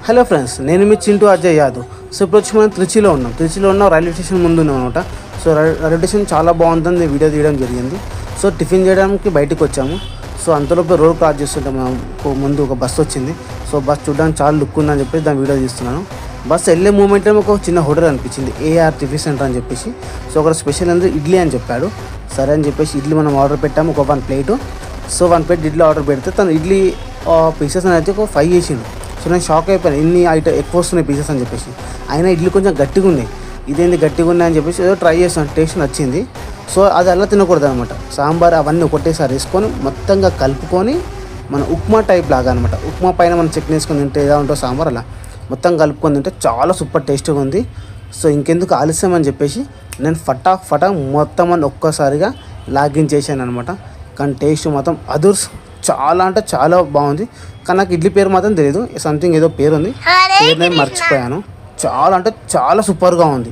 Hello friends, నేను మీ Chintu Ajay Yadav. So ఇప్పుడు వచ్చి మనం త్రిచిలో ఉన్న రైల్వే స్టేషన్ ముందు ఉన్నాం అనమాట. సో రైల్వే స్టేషన్ చాలా బాగుంటుంది, వీడియో తీయడం జరిగింది. సో టిఫిన్ చేయడానికి బయటకు వచ్చాము. సో అంతలోపు రోడ్ క్రాస్ చేస్తుంటే మనకు ముందు ఒక బస్సు వచ్చింది. సో బస్ చూడడానికి చాలా లుక్ ఉందని చెప్పేసి దాని వీడియో తీస్తున్నాను. బస్ వెళ్ళే మూమెంట్లో ఒక చిన్న హోటల్ అనిపించింది, ఏఆర్ టిఫిన్ సెంటర్ అని చెప్పేసి. సో అక్కడ స్పెషల్ అంటే ఇడ్లీ అని చెప్పాడు. సరే అని చెప్పేసి ఇడ్లీ మనం ఆర్డర్ పెట్టాము, ఒక 1 plate. So 1 plate idli order పెడితే తను ఇడ్లీ పీసెస్ అనేది ఒక 5 చేసిండు. సో నేను షాక్ అయిపోయాను, ఇన్ని ఎక్కువ వస్తున్నాయి పీసెస్ అని చెప్పేసి. అయినా ఇడ్లీ కొంచెం గట్టిగా ఉన్నాయి, ఇదేంది గట్టిగా ఉన్నాయి అని చెప్పేసి ఏదో ట్రై చేస్తాను, టేస్ట్ నచ్చింది. సో అది అలా తినకూడదు అనమాట. సాంబార్ అవన్నీ ఒకటేసారి వేసుకొని మొత్తంగా కలుపుకొని మన ఉప్మా టైప్ లాగా అనమాట. ఉప్మా పైన మనం చట్నీ వేసుకొని తింటే ఎలా ఉంటుందో సాంబార్ అలా మొత్తం కలుపుకొని తింటే చాలా సూపర్ టేస్ట్గా ఉంది. సో ఇంకెందుకు ఆలస్యం అని చెప్పేసి నేను ఫటా మొత్తం అని ఒక్కసారిగా లాగిన్ చేశాను అనమాట. కానీ టేస్ట్ మాత్రం అదుర్స్, చాలా అంటే చాలా బాగుంది. కానీ నాకు ఇడ్లీ పేరు మాత్రం తెలియదు, సంథింగ్ ఏదో పేరు ఉంది, పేరు నేను మర్చిపోయాను. చాలా అంటే చాలా సూపర్గా ఉంది.